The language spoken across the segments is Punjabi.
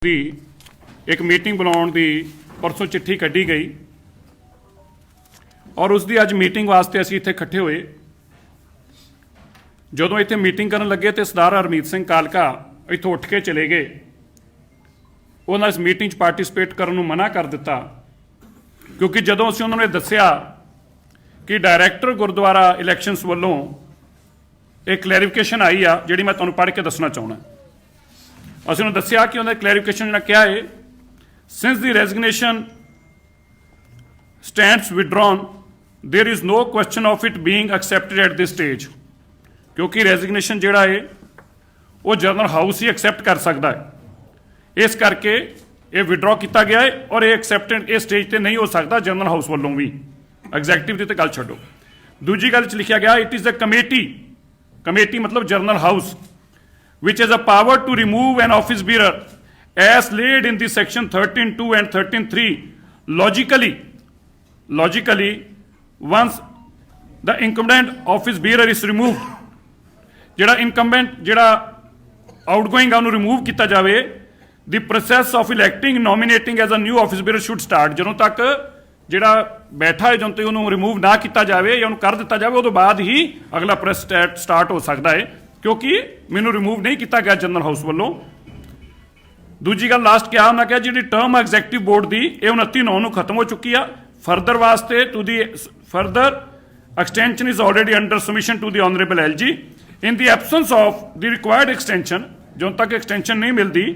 ਦੀ एक मीटिंग बुलाउण दी परसों चिट्ठी कड्ढी गई और उसकी अज मीटिंग वास्ते असीं इत्थे इकट्ठे होए। जदों इत्थे मीटिंग करन लगे तो सरदार हरमीत सिंह कालका इत्थों उठ के चले गए। उन्होंने इस मीटिंग च पार्टिसिपेट करन नूं मना कर दिता क्योंकि जदों असीं उन्होंने दस्सिया कि डायरैक्टर गुरुद्वारा इलैक्शनस वल्लों एक क्लैरिफिकेशन आई आ जिहड़ी मैं तुहानूं पढ़ के दसना चाहुंदा। असीं उन्होंने दस्सिया कि उन्होंने क्लैरिफिकेशन जिहड़ा क्या है, since the resignation stands withdrawn there is no question of it being accepted at this stage। क्योंकि रेजिग्नेशन जिहड़ा है वो जनरल हाउस ही एक्सैप्ट कर सकता है, इस करके ये विड्रॉ किया गया है और ये एक्सैप्टेड इस स्टेज पर नहीं हो सकता जनरल हाउस वालों भी। एग्जैक्टिव की तो गल छड्डो। दूजी गल च लिखा गया it is a committee, committee मतलब general house which has a power to remove an office bearer as laid in the section 13(2) and 13(3). Logically, once the incumbent office bearer is removed, जिहड़ा incumbent जिहड़ा outgoing ਉਹਨੂੰ remove ਕੀਤਾ ਜਾਵੇ, the process of electing nominating as a new office bearer should start। ਜਦੋਂ ਤੱਕ ਜਿਹੜਾ ਬੈਠਾ ਹੈ ਜਦੋਂ ਤੱਕ ਉਹਨੂੰ ਰਿਮੂਵ ਨਾ ਕੀਤਾ ਜਾਵੇ ਜਾਂ ਉਹਨੂੰ ਕਰ ਦਿੱਤਾ ਜਾਵੇ ਉਦੋਂ ਬਾਅਦ ਹੀ ਅਗਲਾ ਪ੍ਰੋਸੈਸ ਸਟਾਰਟ ਹੋ ਸਕਦਾ ਹੈ, क्योंकि मैनू रिमूव नहीं किया गया जनरल हाउस वालों। दूजी गल लास्ट क्या उन्होंने कहा जी टर्म एग्जैक्टिव बोर्ड की यह 29/9 खत्म हो चुकी है। फरदर वास्ते to the further extension is already under submission to the honourable LG। In the absence of the required extension, जो तक एक्सटेंशन नहीं मिलती,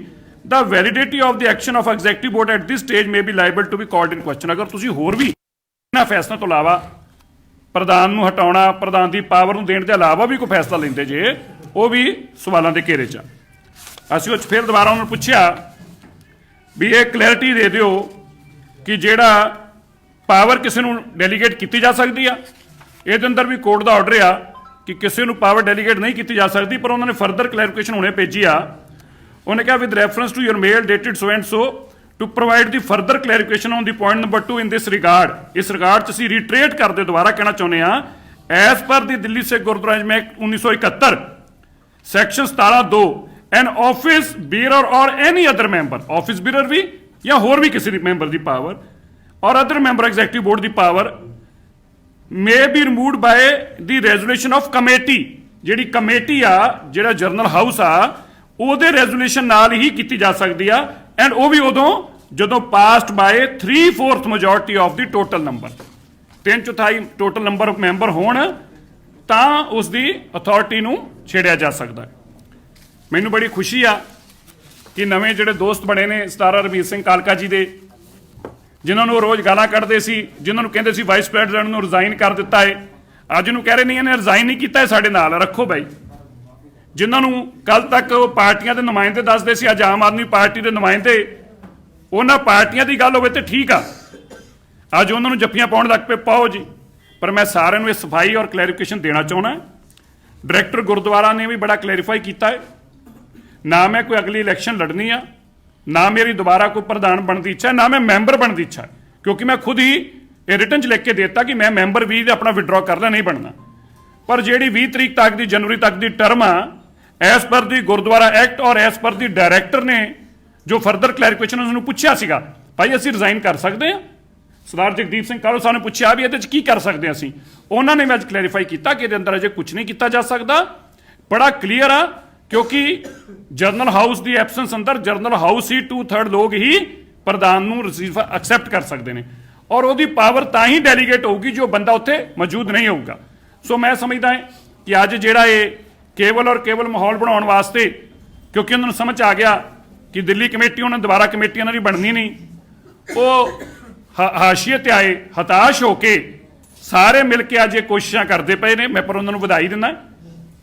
the validity of the action of executive board at this stage may be liable to be called in question. अगर तुसीं होर भी इन्हां फैसलों तो इलावा प्रधान नूं हटाउणा, प्रधान की पावर नूं देण दे इलावा भी कोई फैसला लैंदे जे, वो भी सवालों के घेरे च। असीं उस फिर दोबारा उन्होंने पूछा भी ये क्लैरिटी दे दिओ कि जिहड़ा पावर किसी नूं डेलीगेट की जा सकती है, ये अंदर भी कोर्ट का ऑर्डर आ कि किसी नूं पावर डेलीगेट नहीं की जा सकती, पर उन्होंने फरदर क्लैरिफिकेशन हुणे भेजी आ। उन्हें कहा with reference to your mail dated so and so to provide the further clarification on the point number 2 in this regard. इस रिगार्ड च असीं रिट्रेट करते दोबारा कहना चाहुंदे हां, as per the Delhi Sikh Gurdwara act 1971 section 17(2) an office bearer or any other member, office bearer भी या होर भी किसी मैंबर की power or other member executive board की power may be removed by the resolution of committee. जिहड़ी कमेटी आ, जिहड़ा जनरल हाउस आ, ਉਹਦੇ रेजोल्यूशन नाल ही की जा सकती है, एंड वो भी उदों जदों passed by 3/4 majority of the total number, 3/4 total number member होण तां उसकी अथॉरिटी नूं छेड़िया जा सकता है। मैनूं बड़ी खुशी आ कि नवे जिहड़े दोस्त बने ने सरदार हरमीत सिंह कालका जी दे, जिन्होंने रोज़ गालां कढ़दे सी, जिन्होंने कहंदे सी वाइस प्रेजिडेंट नूं रिजाइन कर दिता है, अज नूं कह रहे नहीं इन्हें रिजाइन नहीं किया, साडे नाल रखो भाई। जिन्होंने कल तक पार्टियां के नुमाइंदे दसदे सी, अज आम आदमी पार्टी के नुमाइंदे, उन्हां पार्टियां की गल होवे ते ठीक आ, अज उन्होंने जप्फियां पाउण लग पे, पाओ जी। पर मैं सारिਆਂ ਨੂੰ सफाई और क्लैरिफिकेशन देना चाहना। डायरैक्टर गुरुद्वारा ने भी बड़ा क्लैरीफाई किया है, ना मैं कोई अगली इलैक्शन लड़नी आ, ना मेरी दोबारा कोई प्रधान बनने की इच्छा, ना मैं मैंबर बनने की इच्छा, क्योंकि मैं खुद ही रिटन च लिख के देता कि मैं मैंबर भी अपना विड्रॉ कर लिया, नहीं बनना। पर जी 20 तरीक तक की जनवरी तक की टर्म आ, एज पर दी गुरुद्वारा एक्ट और एज पर दी डायरैक्टर ने जो फरदर क्लैरिफिकेशन उन्होंने पूछा सीगा, भाई असीं रिजाइन कर सकते हैं। सरदार जगदीप सिंह कालो साहब ने पूछा भी ये की कर सकते हैं असीं, उन्होंने भी अज क्लैरीफाई किया कि अंदर अजे कुछ नहीं किया जा सकता। बड़ा क्लीयर आ, क्योंकि जनरल हाउस की एबसेंस अंदर जनरल हाउस ही 2/3 लोग ही प्रधान नूं रिसीव एक्सैप्ट कर सकते हैं, और वो पावर तां ही डेलीगेट होगी जो बंदा उत्थे मौजूद नहीं होगा। सो मैं समझदा है कि अज जिहड़ा ये केवल और केवल माहौल बनाउण वास्ते, क्योंकि उन्होंने समझ आ गया कि दिल्ली कमेटी उन्होंने दोबारा कमेटी उन्होंने बननी नहीं, वो हाशिए ते आए हताश होके सारे मिल के अज ये कोशिशां करते पे ने। मैं पर उन्होंने बधाई दिंदा,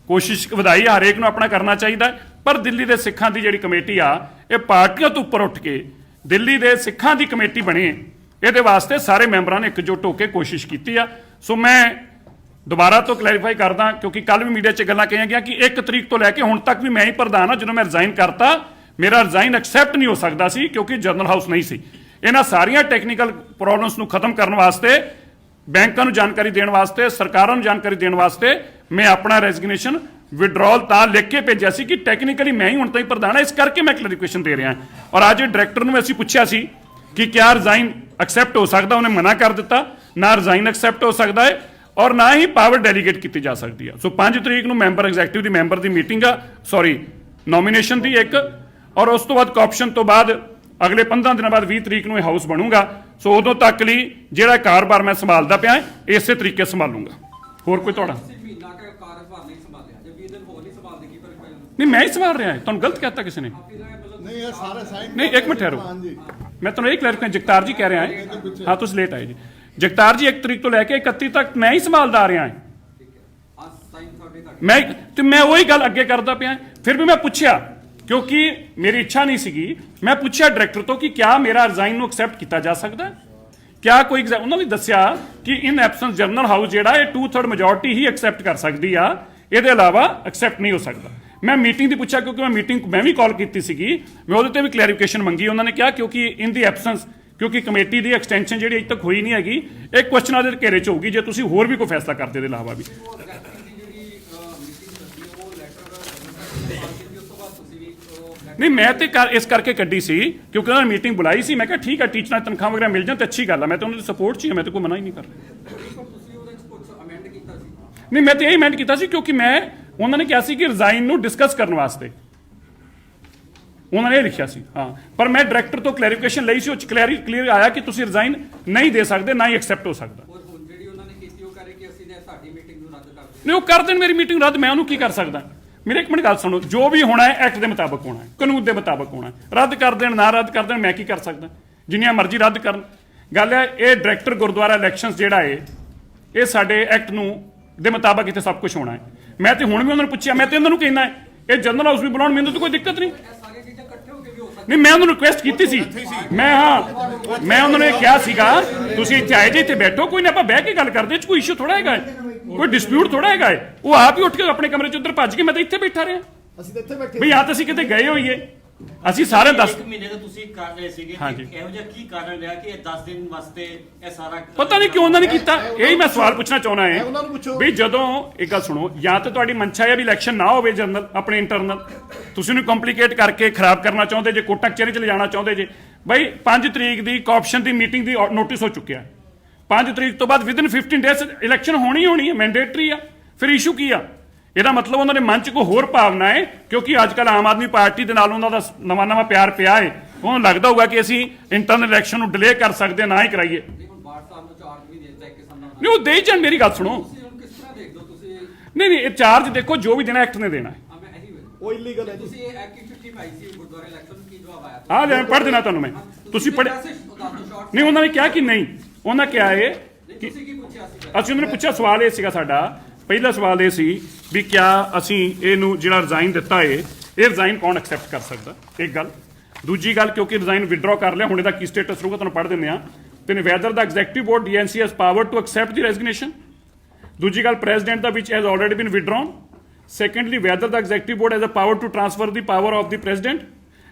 कोशिश बधाई हरेक नूं अपना करना चाहिए, पर दिल्ली के सिखां की जिहड़ी कमेटी आ, ये पार्टियों तो उपर उठ के दिल्ली के सिखां की कमेटी बने, ये वास्ते सारे मैंबरां ने एकजुट होकर कोशिश की आ। सो मैं दोबारा तो क्लैरीफाई करदा, क्योंकि कल भी मीडिया च गल्लां कहीआं गईआं कि 1 तरीक तो लैके हुण तक भी मैं ही प्रधान हाँ, जो मैं रिजाइन करता मेरा रिजाइन एक्सैप्ट नहीं हो सकता सी, क्योंकि जनरल हाउस नहीं सी। इन्हां सारियां टैक्नीकल प्रॉब्लम्स नूं खत्म करने वास्ते, बैंकां नूं जानकारी देने वास्ते, सरकारां नूं जानकारी देने वास्ते मैं अपना रेजिग्नेशन ਵਿਡਰਾਲ ਤਾਂ ਲਿਖ ਕੇ ਭੇਜਿਆ ਸੀ ਕਿ ਟੈਕਨੀਕਲੀ ਮੈਂ ਹੀ ਹੁਣ ਤਾਈਂ ਪ੍ਰਧਾਨ ਹਾਂ, ਇਸ ਕਰਕੇ ਮੈਂ ਕਲੈਰੀਫਿਕੇਸ਼ਨ ਦੇ ਰਿਹਾ। ਔਰ ਅੱਜ ਡਾਇਰੈਕਟਰ ਨੂੰ ਅਸੀਂ ਪੁੱਛਿਆ ਸੀ ਕਿ ਕਿਆ ਰਿਜ਼ਾਈਨ ਐਕਸੈਪਟ ਹੋ ਸਕਦਾ, ਉਹਨੇ ਮਨਾ ਕਰ ਦਿੱਤਾ। ਨਾ ਰਿਜ਼ਾਈਨ ਐਕਸੈਪਟ ਹੋ ਸਕਦਾ ਹੈ ਔਰ ਨਾ ਹੀ ਪਾਵਰ ਡੈਲੀਗੇਟ ਕੀਤੀ ਜਾ ਸਕਦੀ ਆ। ਸੋ 5 ਤਰੀਕ ਨੂੰ ਮੈਂਬਰ ਐਗਜ਼ੈਕਟਿਵ ਦੀ ਮੈਂਬਰ ਦੀ ਮੀਟਿੰਗ ਆ, ਸੌਰੀ ਨੋਮੀਨੇਸ਼ਨ ਦੀ ਇੱਕ, ਔਰ ਉਸ ਤੋਂ ਬਾਅਦ ਕੋਆਪਸ਼ਨ ਤੋਂ ਬਾਅਦ ਅਗਲੇ 15 ਦਿਨਾਂ ਬਾਅਦ 20 ਤਰੀਕ ਨੂੰ ਇਹ ਹਾਊਸ ਬਣੂਗਾ। ਸੋ ਉਦੋਂ ਤੱਕ ਲਈ ਜਿਹੜਾ ਕਾਰੋਬਾਰ ਮੈਂ ਸੰਭਾਲਦਾ ਪਿਆ ਇਸੇ ਤਰੀਕੇ ਸੰਭਾਲੂੰਗਾ। ਹੋਰ ਕੋਈ ਤੁਹਾਡਾ? ਨਹੀਂ, ਮੈਂ ਹੀ ਸੰਭਾਲ ਰਿਹਾ। ਤੁਹਾਨੂੰ ਗਲਤ ਕਹਿਤਾ ਕਿਸੇ ਨੇ? ਨਹੀਂ, ਇੱਕ ਮਿੰਟ ਠਹਿਰੋ, ਮੈਂ ਤੁਹਾਨੂੰ ਇਹ ਕਲੈਰੀਫਾਈ, ਜਗਤਾਰ ਜੀ ਕਹਿ ਰਿਹਾ ਹਾਂ ਤੁਸੀਂ ਲੇਟ ਆਏ ਜੀ। ਜਗਤਾਰ ਜੀ 1 ਤਰੀਕ ਤੋਂ ਲੈ ਕੇ 31 ਤੱਕ ਮੈਂ ਹੀ ਸੰਭਾਲਦਾ ਆ ਰਿਹਾ ਮੈਂ ਉਹੀ ਗੱਲ ਅੱਗੇ ਕਰਦਾ ਪਿਆ। ਫਿਰ ਵੀ ਮੈਂ ਪੁੱਛਿਆ ਕਿਉਂਕਿ ਮੇਰੀ ਇੱਛਾ ਨਹੀਂ ਸੀਗੀ, ਮੈਂ ਪੁੱਛਿਆ ਡਾਇਰੈਕਟਰ ਤੋਂ ਕਿ ਕਿਆ ਮੇਰਾ ਰਿਜ਼ਾਈਨ ਨੂੰ ਐਕਸੈਪਟ ਕੀਤਾ ਜਾ ਸਕਦਾ, ਕਿਆ ਕੋਈ ਉਹਨਾਂ ਨੇ ਦੱਸਿਆ ਕਿ ਇਨ ਐਬਸੈਂਸ ਜਨਰਲ ਹਾਊਸ ਜਿਹੜਾ ਇਹ 2/3 ਮੈਜੋਰਟੀ ਹੀ ਐਕਸੈਪਟ ਕਰ ਸਕਦੀ ਆ, ਇਹਦੇ ਇਲਾਵਾ ਐਕਸੈਪਟ ਨਹੀਂ ਹੋ ਸਕਦਾ। ਮੈਂ ਮੀਟਿੰਗ ਦੀ ਪੁੱਛਿਆ ਕਿਉਂਕਿ ਮੈਂ ਵੀ ਕਾਲ ਕੀਤੀ ਸੀਗੀ, ਮੈਂ ਉਹਦੇ ਤੇ ਵੀ ਕਲੈਰੀਫਿਕੇਸ਼ਨ ਮੰਗੀ। ਉਹਨਾਂ ਨੇ ਕਿਹਾ ਕਿਉਂਕਿ ਇਨ ਦੀ ਐਬਸੈਂਸ, ਕਿਉਂਕਿ ਕਮੇਟੀ ਦੀ ਐਕਸਟੈਂਸ਼ਨ ਜਿਹੜੀ ਅਜੇ ਤੱਕ ਹੋਈ ਨਹੀਂ ਹੈਗੀ, ਇੱਕ ਕੁਐਸਚਨਾਂ ਦੇ ਘੇਰੇ 'ਚ ਹੋਊਗੀ ਜੇ ਤੁਸੀਂ ਹੋਰ ਵੀ ਕੋਈ ਫੈਸਲਾ ਕਰਦੇ ਦੇ ਇਲਾਵਾ ਵੀ। ਨਹੀਂ, ਮੈਂ ਤੇ ਇਸ ਕਰਕੇ ਕੱਢੀ ਸੀ ਕਿਉਂਕਿ ਉਹਨਾਂ ਨੇ ਮੀਟਿੰਗ ਬੁਲਾਈ ਸੀ। ਮੈਂ ਕਿਹਾ ਠੀਕ ਹੈ, ਟੀਚਰਾਂ ਤਨਖਾਹ ਵਗੈਰਾ ਮਿਲ ਜਾਣ ਤਾਂ ਅੱਛੀ ਗੱਲ ਹੈ, ਮੈਂ ਤਾਂ ਉਹਨਾਂ ਦੀ ਸਪੋਰਟ 'ਚ ਹੀ ਹਾਂ, ਮੈਂ ਤਾਂ ਕੋਈ ਮਨਾ ਹੀ ਨਹੀਂ ਕਰ ਰਿਹਾ। ਨਹੀਂ, ਮੈਂ ਤਾਂ ਇਹ ਅਮੈਂਡ ਕੀਤਾ ਸੀ ਕਿਉਂਕਿ ਮੈਂ ਉਹਨਾਂ ਨੇ ਕਿਹਾ ਸੀ ਕਿ ਰਿਜ਼ਾਈਨ ਨੂੰ ਡਿਸਕਸ ਕਰਨ ਵਾਸਤੇ ਉਹਨਾਂ ਨੇ ਇਹ ਲਿਖਿਆ ਸੀ। ਹਾਂ, ਪਰ ਮੈਂ ਡਾਇਰੈਕਟਰ ਤੋਂ ਕਲੈਰੀਫਿਕੇਸ਼ਨ ਲਈ ਸੀ, ਉਹ 'ਚ ਕਲੀਅਰ ਆਇਆ ਕਿ ਤੁਸੀਂ ਰਿਜ਼ਾਈਨ ਨਹੀਂ ਦੇ ਸਕਦੇ, ਨਾ ਹੀ ਐਕਸੈਪਟ ਹੋ ਸਕਦਾ। ਨਹੀਂ, ਉਹ ਕਰ ਦੇਣ ਮੇਰੀ ਮੀਟਿੰਗ ਰੱਦ, ਮੈਂ ਉਹਨੂੰ ਕੀ ਕਰ ਸਕਦਾ? ਮੇਰੇ ਇੱਕ ਮਿੰਟ ਗੱਲ ਸੁਣੋ, ਜੋ ਵੀ ਹੋਣਾ ਹੈ ਐਕਟ ਦੇ ਮੁਤਾਬਕ ਹੋਣਾ ਹੈ, ਕਾਨੂੰਨ ਦੇ ਮੁਤਾਬਕ ਹੋਣਾ ਹੈ। ਰੱਦ ਕਰ ਦੇਣ, ਨਾ ਰੱਦ ਕਰ ਦੇਣ, ਮੈਂ ਕੀ ਕਰ ਸਕਦਾ? ਜਿੰਨੀਆਂ ਮਰਜ਼ੀ ਰੱਦ ਕਰਨ। ਗੱਲ ਹੈ ਇਹ ਡਾਇਰੈਕਟਰ ਗੁਰਦੁਆਰਾ ਇਲੈਕਸ਼ਨਸ ਜਿਹੜਾ ਹੈ ਇਹ ਸਾਡੇ ਐਕਟ ਨੂੰ ਦੇ ਮੁਤਾਬਕ ਇੱਥੇ ਸਭ ਕੁਝ ਹੋਣਾ ਹੈ। ਮੈਂ ਤੇ ਹੁਣ ਵੀ ਉਹਨਾਂ ਨੂੰ ਪੁੱਛਿਆ, ਮੈਂ ਤੇ ਉਹਨਾਂ ਨੂੰ ਕਹਿੰਦਾ ਇਹ ਜਨਰਲ ਹਾਊਸ ਵੀ ਬੁਲਾਉਣ, ਮੈਨੂੰ ਤਾਂ ਕੋਈ ਦਿੱਕਤ ਨਹੀਂ। ਨਹੀਂ, ਮੈਂ ਉਹਨਾਂ ਨੂੰ ਰਿਕੁਐਸਟ ਕੀਤੀ ਸੀ, ਮੈਂ ਉਹਨਾਂ ਨੂੰ ਇਹ ਕਿਹਾ ਸੀਗਾ ਤੁਸੀਂ ਇੱਥੇ ਆਏ ਜੇ, ਇੱਥੇ ਬੈਠੋ, ਕੋਈ ਨਾ ਆਪਾਂ ਬਹਿ ਕੇ ਗੱਲ ਕਰਦੇ, ਇਹ 'ਚ ਕੋਈ ਇਸ਼ੂ ਥੋੜਾ ਹੈਗਾ, ਕੋਈ ਡਿਸਪਿਊਟ ਥੋੜਾ ਹੈਗਾ। ਉਹ ਆਪ ਹੀ ਉੱਠ ਕੇ ਆਪਣੇ ਕਮਰੇ 'ਚ ਉੱਧਰ ਭੱਜ ਕੇ, ਮੈਂ ਤਾਂ ਇੱਥੇ ਬੈਠਾ ਰਿਹਾ। ਅਸੀਂ ਤਾਂ ਇੱਥੇ ਬੈਠੇ ਬਈ, ਆ ਤਾਂ ਅਸੀਂ ਕਿਤੇ ਗਏ ਹੋਈਏ, ਅਸੀਂ ਸਾਰੇ 10 ਮਹੀਨੇ ਤੋਂ ਤੁਸੀਂ ਕਰ ਰਹੇ ਸੀਗੇ, ਇਹੋ ਜਿਹਾ ਕੀ ਕਾਰਨ ਰਿਹਾ ਕਿ ਇਹ 10 ਦਿਨ ਵਾਸਤੇ ਇਹ ਸਾਰਾ ਪਤਾ ਨਹੀਂ ਕਿਉਂ ਉਹਨਾਂ ਨੇ ਕੀਤਾ। ਇਹੀ ਮੈਂ ਸਵਾਲ ਪੁੱਛਣਾ ਚਾਹੁੰਦਾ ਉਹਨਾਂ ਨੂੰ ਹਾਂ ਪੁੱਛੋ ਵੀ ਜਦੋਂ ਇੱਕ ਗੱਲ ਸੁਣੋ, ਜਾਂ ਤਾਂ ਤੁਹਾਡੀ ਮਨਸ਼ਾ ਹੈ ਵੀ ਇਲੈਕਸ਼ਨ ਨਾ ਹੋਵੇ ਜਨਰਲ ਆਪਣੇ ਇੰਟਰਨਲ, ਤੁਸੀਂ ਉਹਨੂੰ ਕੰਪਲੀਕੇਟ ਕਰਕੇ ਖਰਾਬ ਕਰਨਾ ਚਾਹੁੰਦੇ ਜੇ, ਕੋਟਾ ਕਚਹਿਰੀ 'ਚ ਲਿਜਾਣਾ ਚਾਹੁੰਦੇ ਜੇ। ਬਈ 5 ਤਰੀਕ ਦੀ ਕੋਆਪਸ਼ਨ ਦੀ ਮੀਟਿੰਗ ਦੀ ਨੋਟਿਸ ਹੋ ਚੁੱਕਿਆ। 5 ਤਰੀਕ ਤੋਂ ਬਾਅਦ ਵਿਦਿਨ 15 ਡੇਜ਼ ਇਲੈਕਸ਼ਨ ਹੋਣੀ ਹੈ, ਮੈਂਡੇਟਰੀ ਆ। ਫਿਰ ਇਸ਼ੂ ਕੀ ਆ? ਇਹਦਾ ਮਤਲਬ ਉਹਨਾਂ ਦੇ ਮਨ 'ਚ ਕੋਈ ਹੋਰ ਭਾਵਨਾ ਹੈ ਕਿਉਂਕਿ ਅੱਜ ਕੱਲ੍ਹ ਆਮ ਆਦਮੀ ਪਾਰਟੀ ਦੇ ਨਾਲ ਉਹਨਾਂ ਦਾ ਨਵਾਂ ਪਿਆਰ ਪਿਆ ਹੈ। ਉਹਨੂੰ ਲੱਗਦਾ ਹੋਊਗਾ ਕਿ ਅਸੀਂ ਇੰਟਰਨਲ ਇਲੈਕਸ਼ਨ ਨੂੰ ਡਿਲੇ ਕਰ ਸਕਦੇ, ਨਾ ਹੀ ਕਰਾਈਏ। ਨਹੀਂ, ਉਹ ਦੇ ਜਾਣ, ਮੇਰੀ ਗੱਲ ਸੁਣੋ। ਨਹੀਂ, ਇਹ ਚਾਰਜ ਦੇਖੋ ਜੋ ਵੀ ਦੇਣਾ ਐਕਟ ਨੇ ਦੇਣਾ ਹੈ। ਉਹ ਇਲੀਗਲ ਹੈ ਜੀ। ਹਾਂ, ਲੈ ਪੜ੍ਹ ਦੇਣਾ ਤੁਹਾਨੂੰ ਮੈਂ, ਤੁਸੀਂ ਪੜ੍ਹ। ਨਹੀਂ, ਉਹਨਾਂ ਨੇ ਕਿਹਾ ਕਿ ਨਹੀਂ, ਉਹਨਾਂ ਕਿਹਾ ਹੈ ਕਿ ਅਸੀਂ ਉਹਨਾਂ ਨੇ ਪੁੱਛਿਆ, ਸਵਾਲ ਇਹ ਸੀਗਾ ਸਾਡਾ, ਪਹਿਲਾ ਸਵਾਲ ਇਹ ਸੀ ਵੀ ਕਿਆ ਅਸੀਂ ਇਹਨੂੰ ਜਿਹੜਾ ਰਿਜ਼ਾਈਨ ਦਿੱਤਾ ਹੈ, ਇਹ ਰਿਜ਼ਾਈਨ ਕੌਣ ਐਕਸੈਪਟ ਕਰ ਸਕਦਾ? ਇੱਕ ਗੱਲ। ਦੂਜੀ ਗੱਲ, ਕਿਉਂਕਿ ਰਿਜ਼ਾਈਨ ਵਿਦਡਰਾ ਕਰ ਲਿਆ, ਹੁਣ ਇਹਦਾ ਕੀ ਸਟੇਟਸ ਰਹੂਗਾ ਤੁਹਾਨੂੰ ਪੜ੍ਹ ਦਿੰਦੇ ਹਾਂ। ਤੇ whether the executive board DNC has power to accept the resignation. ਦੂਜੀ ਗੱਲ, ਪ੍ਰੈਜ਼ੀਡੈਂਟ ਦਾ ਵਿਚ has already been withdrawn. Secondly, whether the executive board has a power to transfer the power of the president.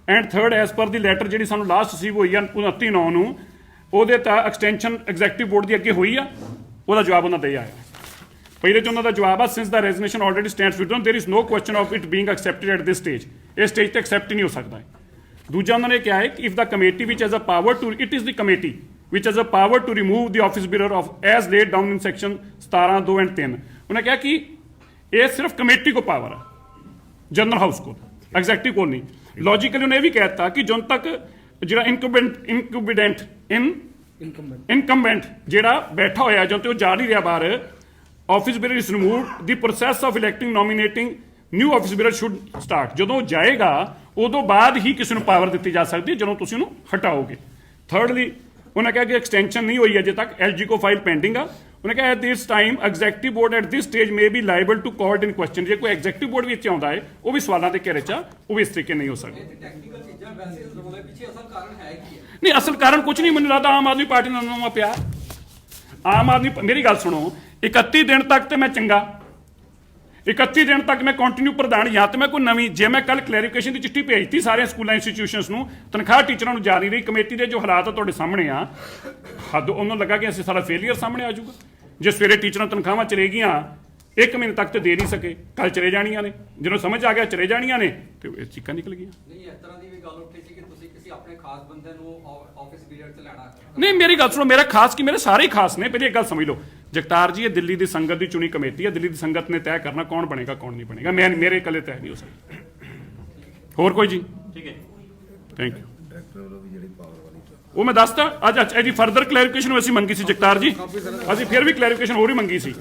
And third, as per the letter ਜਿਹੜੀ ਸਾਨੂੰ ਲਾਸਟ ਰਿਸੀਵ ਹੋਈ ਆ 29/9 ਨੂੰ, ਉਹਦੇ ਤਾਂ ਐਕਸਟੈਂਸ਼ਨ ਐਗਜ਼ੈਕਟਿਵ ਬੋਰਡ ਦੀ ਅੱਗੇ ਹੋਈ ਆ, ਉਹਦਾ ਜਵਾਬ ਉਹਨਾਂ ਦੇ ਆਇਆ। ਪਹਿਲੇ 'ਚ ਉਹਨਾਂ ਦਾ ਜਵਾਬ ਆ, since the resignation already stands withdrawn there is no question of it being accepted at this stage. ਇਸ ਸਟੇਜ ਤੇ ਐਕਸੈਪਟ ਹੀ ਨਹੀਂ ਹੋ ਸਕਦਾ ਹੈ। ਦੂਜਾ ਉਹਨਾਂ ਨੇ ਕਿਹਾ ਹੈ ਕਿ if the committee which has a power to, it is the committee which has a power to remove the office bearer of as laid down in section 17, 2 and 3। ਉਹਨੇ ਕਿਹਾ ਕਿ ਇਹ ਸਿਰਫ ਕਮੇਟੀ ਕੋ ਪਾਵਰ ਹੈ, ਜਨਰਲ ਹਾਊਸ ਕੋਲ, ਐਗਜ਼ੈਕਟਿਵ ਕੋਲ ਨਹੀਂ। ਲੌਜੀਕਲੀ ਉਹਨੇ ਇਹ ਵੀ ਕਹਿ ਦਿੱਤਾ ਕਿ ਜਦੋਂ ਤੱਕ ਜਿਹੜਾ ਇਨਕੰਬੈਂਟ ਜਿਹੜਾ ਬੈਠਾ ਹੋਇਆ, ਜਦੋਂ ਤੇ ਉਹ ਜਾ ਨਹੀਂ ਰਿਹਾ ਬਾਹਰ, office bearer is removed, the process of electing nominating new office bearer should start. ਜਦੋਂ ਜਾਏਗਾ ਉਦੋਂ ਬਾਅਦ ਹੀ ਕਿਸੇ ਨੂੰ ਪਾਵਰ ਦਿੱਤੀ ਜਾ ਸਕਦੀ ਹੈ, ਜਦੋਂ ਤੁਸੀਂ ਉਹਨੂੰ ਹਟਾਓਗੇ। ਥਰਡਲੀ, ਉਹਨੇ ਕਿਹਾ ਕਿ ਐਕਸਟੈਂਸ਼ਨ ਨਹੀਂ ਹੋਈ ਅਜੇ ਤੱਕ, ਐਲਜੀ ਕੋ ਫਾਈਲ ਪੈਂਡਿੰਗ ਆ। ਉਹਨੇ ਕਿਹਾ at this time executive board at this stage may be liable to called in question. ਜੇ ਕੋਈ ਐਗਜ਼ੈਕਟਿਵ ਬੋਰਡ ਵੀ ਇੱਥੇ ਆਉਂਦਾ ਹੈ, ਉਹ ਵੀ ਸਵਾਲਾਂ ਦੇ ਘੇਰੇ 'ਚ ਆ, ਉਹ ਵੀ ਇਸ ਤਰੀਕੇ ਨਹੀਂ ਹੋ ਸਕਦਾ। ਨਹੀਂ, ਅਸਲ ਕਾਰਨ ਕੁਝ ਨਹੀਂ, ਮੈਨੂੰ ਲੱਗਦਾ ਆਮ ਆਦਮੀ ਪਾਰਟੀ ਨਾਲ ਨਵਾਂ ਪਿਆਰ। ਆਮ ਆਦਮੀ, ਮੇਰੀ ਗੱਲ ਸੁਣੋ, 31 ਦਿਨ ਤੱਕ ਤੇ ਮੈਂ ਚੰਗਾ, 31 ਦਿਨ ਤੱਕ ਮੈਂ ਕੰਟੀਨਿਊ ਪ੍ਰਧਾਨ, ਜਾਂ ਤੇ ਮੈਂ ਕੋਈ ਨਵੀਂ, ਜੇ ਮੈਂ ਕੱਲ ਕਲੈਰੀਫਿਕੇਸ਼ਨ ਦੀ ਚਿੱਠੀ ਭੇਜਤੀ ਸਾਰੀਆਂ ਸਕੂਲਾਂ ਇੰਸਟੀਟਿਊਸ਼ਨਸ ਨੂੰ, ਤਨਖਾਹ ਟੀਚਰਾਂ ਨੂੰ ਜਾ ਨਹੀਂ ਰਹੀ, ਕਮੇਟੀ ਦੇ ਜੋ ਹਾਲਾਤ ਆ ਤੁਹਾਡੇ ਸਾਹਮਣੇ ਆ, ਹੱਦ ਉਹਨੂੰ ਲੱਗਾ ਕਿ ਅਸੀਂ ਸਾਰਾ ਫੇਲੀਅਰ ਸਾਹਮਣੇ ਆ ਜਾਊਗਾ। ਜੇ ਸਵੇਰੇ ਟੀਚਰਾਂ ਤਨਖਾਹਾਂ ਚਲੇ ਗਈਆਂ 1 ਮਹੀਨੇ ਤੱਕ ਤੇ ਦੇ ਨਹੀਂ ਸਕੇ, ਕੱਲ ਚਲੇ ਜਾਣੀਆਂ ਨੇ, ਜਦੋਂ ਸਮਝ ਆ ਗਿਆ ਚਲੇ ਜਾਣੀਆਂ ਨੇ ਤੇ ਇਹ ਚੀਕਾਂ ਨਿਕਲ ਗਈਆਂ। ਨਹੀਂ, ਇਸ ਤਰ੍ਹਾਂ ਦੀ ਵੀ ਗੱਲ ਉੱਠੀ ਸੀ ਕਿ ਤੁਸੀਂ ਕਿਸੇ ਆਪਣੇ ਖਾਸ ਬੰਦੇ ਨੂੰ ਆਫਿਸ ਪੀਰੀਅਡ 'ਚ ਲੈਣਾ। ਨਹੀਂ, ਮੇਰੀ ਗੱਲ ਸੁਣੋ, ਮੇਰਾ ਖਾਸ ਕੀ, ਮੇਰੇ ਸਾਰੇ ਹੀ ਖਾਸ ਨੇ। ਪਹਿਲੀ ਇੱਕ ਗੱਲ ਸਮਝ ਲਓ ਜਗਤਾਰ ਜੀ, ਇਹ ਦਿੱਲੀ ਦੀ ਸੰਗਤ ਦੀ ਚੁਣੀ ਕਮੇਟੀ ਹੈ, ਦਿੱਲੀ ਦੀ ਸੰਗਤ ਨੇ ਤੈਅ ਕਰਨਾ ਕੌਣ ਬਣੇਗਾ ਕੌਣ ਨਹੀਂ ਬਣੇਗਾ, ਮੇਰੇ ਇਕੱਲੇ ਤੈਅ ਨਹੀਂ ਹੋ ਸਕਦਾ। ਹੋਰ ਕੋਈ ਜੀ? ਠੀਕ ਹੈ, ਥੈਂਕ ਯੂ। ਉਹ ਮੈਂ ਦੱਸਦਾ ਅੱਜ ਇਹਦੀ ਫਰਦਰ ਕਲੈਰੀਫਿਕੇਸ਼ਨ ਅਸੀਂ ਮੰਗੀ ਸੀ ਜਗਤਾਰ ਜੀ, ਅਸੀਂ ਫਿਰ ਵੀ ਕਲੈਰੀਫਿਕੇਸ਼ਨ ਹੋਰ ਹੀ ਮੰਗੀ ਸੀ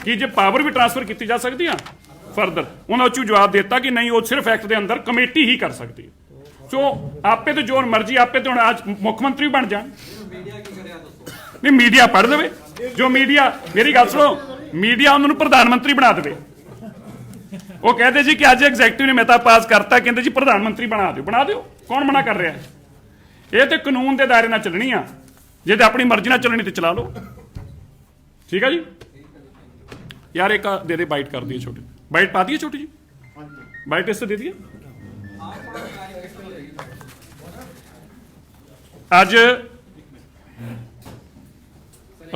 ਕਿ ਜੇ ਪਾਵਰ ਵੀ ਟ੍ਰਾਂਸਫਰ ਕੀਤੀ ਜਾ ਸਕਦੀ ਆ ਫਰਦਰ, ਉਹਨਾਂ ਉੱਚੂ ਜਵਾਬ ਦਿੱਤਾ ਕਿ ਨਹੀਂ, ਉਹ ਸਿਰਫ ਐਕਟ ਦੇ ਅੰਦਰ ਕਮੇਟੀ ਹੀ ਕਰ ਸਕਦੀ ਹੈ। ਸੋ ਆਪੇ ਤੇ ਜੋ ਮਰਜ਼ੀ, ਆਪੇ ਤੇ ਹੁਣ ਅੱਜ ਮੁੱਖ ਮੰਤਰੀ ਬਣ ਜਾਣ। ਮੀਡੀਆ ਕੀ ਕਰਿਆ ਦੱਸੋ? ਨਹੀਂ, ਮੀਡੀਆ ਪੜ੍ਹ ਦੇਵੇ, ਜੋ ਮੀਡੀਆ, ਮੇਰੀ ਗੱਲ ਸੁਣੋ, ਮੀਡੀਆ ਉਹਨਾਂ ਨੂੰ ਪ੍ਰਧਾਨ ਮੰਤਰੀ ਬਣਾ ਦੇਵੇ। ਉਹ ਕਹਿੰਦੇ ਜੀ ਕਿ ਅੱਜ ਐਗਜ਼ੈਕਟਿਵ ਨੇ ਮਤਾ ਪਾਸ ਕਰਤਾ, ਕਹਿੰਦੇ ਜੀ ਪ੍ਰਧਾਨ ਮੰਤਰੀ ਬਣਾ ਦਿਓ, ਬਣਾ ਦਿਓ, ਕੌਣ ਮਨਾ ਕਰ ਰਿਹਾ? ਇਹ ਤੇ ਕਾਨੂੰਨ ਦੇ ਦਾਇਰੇ ਨਾਲ ਚੱਲਣੀ ਆ, ਜੇ ਤੇ ਆਪਣੀ ਮਰਜ਼ੀ ਨਾਲ ਚੱਲਣੀ ਤੇ ਚਲਾ ਲਓ। ਠੀਕ ਆ ਜੀ ਯਾਰ, ਇੱਕ ਦੇ ਦੇ ਬਾਈਟ ਕਰ ਦਈਏ, ਛੋਟੀ ਬਾਈਟ ਪਾ ਦਈਏ ਛੋਟੀ ਜੀ, ਬਾਈਟ ਇਸ ਤੇ ਦੇ ਦਈਏ। ਅੱਜ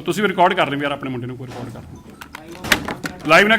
ਤੁਸੀਂ ਵੀ ਰਿਕਾਰਡ ਕਰ ਲਿਓ ਯਾਰ, ਆਪਣੇ ਮੁੰਡੇ ਨੂੰ ਕੋਈ ਰਿਕਾਰਡ ਕਰ ਲਿਓ ਲਾਈਵ ਨਾ